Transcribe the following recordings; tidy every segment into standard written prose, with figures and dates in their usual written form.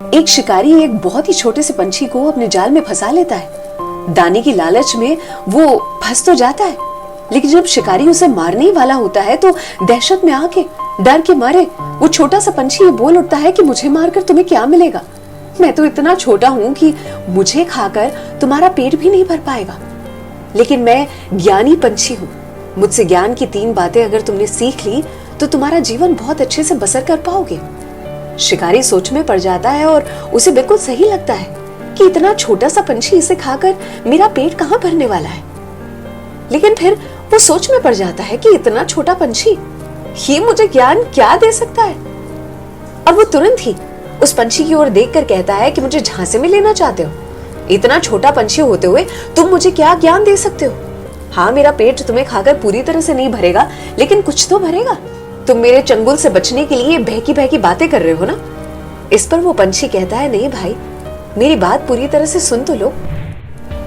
एक शिकारी एक बहुत ही छोटे से पंछी को अपने जाल में फंसा लेता है। दाने की लालच में वो फंस तो जाता है, लेकिन जब शिकारी उसे मारने ही वाला होता है तो दहशत में आके डर के मारे वो छोटा सा पंछी ये बोल उठता है कि मुझे मारकर तुम्हें क्या मिलेगा, मैं तो इतना छोटा हूं कि मुझे खाकर तुम्हारा पेट भी नहीं भर पाएगा। लेकिन मैं ज्ञानी पंछी हूँ, मुझसे ज्ञान की 3 बातें अगर तुमने सीख ली तो तुम्हारा जीवन बहुत अच्छे से बसर कर पाओगे। शिकारी सोच में पड़ जाता है और उसे बिल्कुल सही लगता है कि इतना छोटा सा पंछी इसे खाकर मेरा पेट कहाँ भरने वाला है। लेकिन फिर वो सोच में पड़ जाता है कि इतना छोटा पंछी ये मुझे ज्ञान क्या दे सकता है। और वो तुरंत ही उस पंछी की ओर देखकर कहता है कि मुझे झांसे में लेना चाहते हो? इतना छोटा पंछी होते हुए तुम मुझे क्या ज्ञान दे सकते हो? हाँ, मेरा पेट तुम्हें खाकर पूरी तरह से नहीं भरेगा, लेकिन कुछ तो भरेगा। तुम मेरे चंगुल से बचने के लिए बहकी बहकी बातें कर रहे हो ना। इस पर वो पंछी कहता है, नहीं भाई, मेरी बात पूरी तरह से सुन तो लो।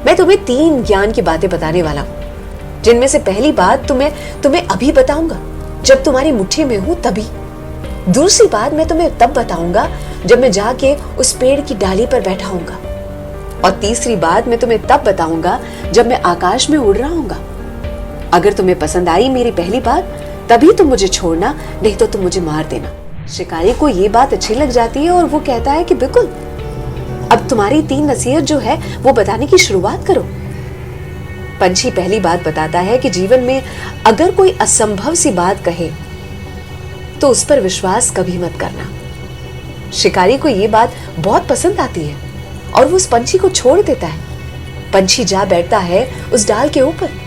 मैं तुम्हें 3 ज्ञान की बातें बताने वाला हूँ, जिनमें से पहली बात तुम्हें अभी बताऊंगा जब तुम्हारी मुट्ठी में हूं तभी। दूसरी बात मैं तुम्हें तब बताऊंगा जब मैं जाके उस पेड़ की डाली पर बैठा हूंगा। और तीसरी बात मैं तुम्हें तब बताऊंगा जब मैं आकाश में उड़ रहा हूंगा। अगर तुम्हें पसंद आई मेरी पहली बात तभी तुम मुझे छोड़ना, नहीं तो तुम मुझे मार देना। शिकारी को ये बात अच्छी लग जाती है और वो कहता है कि बिल्कुल, अब तुम्हारी 3 नसीहत जो है वो बताने की शुरुआत करो। पंछी पहली बात बताता है कि जीवन में अगर कोई असंभव सी बात कहे तो उस पर विश्वास कभी मत करना। शिकारी को ये बात बहुत पसंद आती है और वो उस पंछी को छोड़ देता है। पंछी जा बैठता है उस डाल के ऊपर।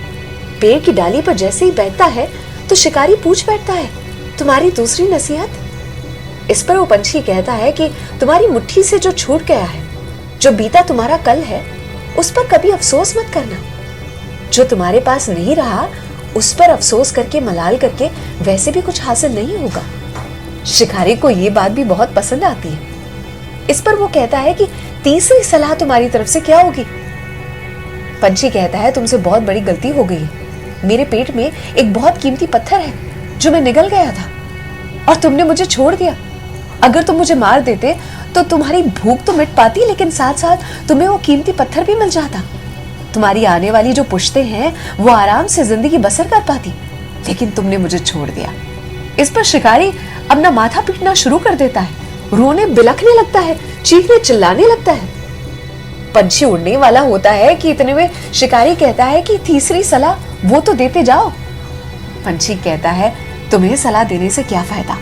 पेड़ की डाली पर जैसे ही बैठता है तो शिकारी पूछ बैठता है, तुम्हारी दूसरी नसीहत? इस पर वो पंछी कहता है कि तुम्हारी मुट्ठी से जो छूट गया है, जो बीता तुम्हारा कल है, उस पर कभी अफसोस मत करना। जो तुम्हारे पास नहीं रहा उस पर अफसोस करके मलाल करके वैसे भी कुछ हासिल नहीं होगा। शिकारी को ये बात भी बहुत पसंद आती है। इस पर वो कहता है कि तीसरी सलाह तुम्हारी तरफ से क्या होगी? पंछी कहता है, तुमसे बहुत बड़ी गलती हो गई है। मेरे पेट में एक बहुत कीमती पत्थर है जो मैं निगल गया था और तुमने मुझे छोड़ दिया। अगर तुम मुझे मार देते तो तुम्हारी भूख तो मिट पाती, लेकिन साथ साथ तुम्हें वो कीमती पत्थर भी मिल जाता। तुम्हारी आने वाली जो पुश्तें हैं वो आराम से जिंदगी बसर कर पाती, लेकिन तुमने मुझे छोड़ दिया। इस पर शिकारी अपना माथा पीटना शुरू कर देता है, रोने बिलखने लगता है, चीखने चिल्लाने लगता है। पंछी उड़ने वाला होता है कि इतने में शिकारी कहता है कि तीसरी सलाह वो तो देते जाओ। पंछी कहता है, तुम्हें सलाह देने से क्या फायदा?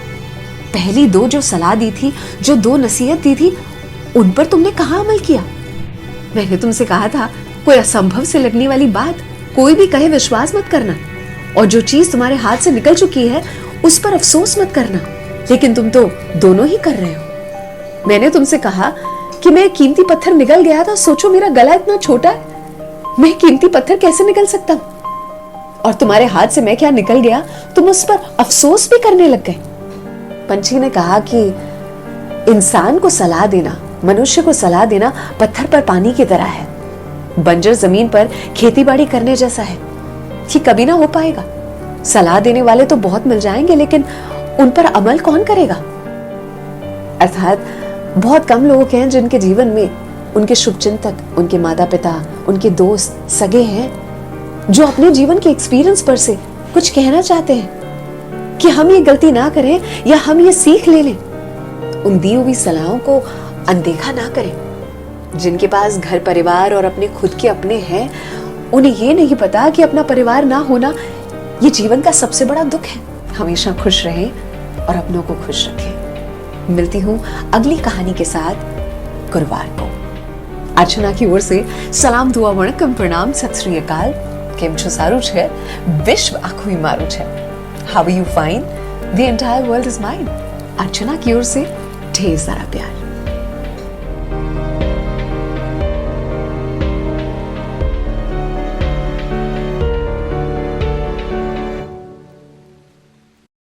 पहली 2 जो सलाह दी थी, जो 2 नसीहत दी थी, उन पर तुमने कहाँ अमल किया? मैंने तुमसे कहा था कोई असंभव से लगने वाली बात कोई भी कहे विश्वास मत करना, और जो चीज तुम्हारे हाथ से निकल चुकी है उस पर अफसोस मत करना, लेकिन तुम तो दोनों ही कर रहे हो। मैंने तुमसे कहा कि मैं कीमती पत्थर निकल गया था, सोचो मेरा गला इतना छोटा है, मैं कीमती पत्थर कैसे निकल सकता हूं? और तुम्हारे हाथ से मैं क्या निकल गया, तुम उस पर अफसोस भी करने लग गए। पंछी ने कहा कि इंसान को सलाह देना, मनुष्य को सलाह देना पत्थर पर पानी की तरह है, बंजर जमीन पर खेतीबाड़ी करने जैसा है। ये कभी ना हो पाएगा। सलाह देने वाले तो बहुत मिल जाएंगे, लेकिन उन पर अमल कौन करेगा? अर्थात बहुत कम लोग हैं जिनके जीवन में उनके शुभचिंतक, उनके माता पिता, उनके दोस्त, सगे हैं जो अपने जीवन के एक्सपीरियंस पर से कुछ कहना चाहते हैं कि हम ये गलती ना करें या हम ये सीख ले लें। उन दी हुई सलाहों को अनदेखा ना करें। जिनके पास घर परिवार और अपने खुद के अपने हैं, उन्हें ये नहीं पता कि अपना परिवार ना होना ये जीवन का सबसे बड़ा दुख है। हमेशा खुश रहें और अपनों को खुश रखें। मिलती हूँ अगली कहानी के साथ गुरुवार को। अर्चना की ओर से सलाम, दुआ, वणक्कम, प्रणाम, सत श्री अकाल। केम छो सारू छे? विश्व आखो ही मारू छे। How you fine? The entire world is mine. Archana की ओर से ढेर सारा प्यार।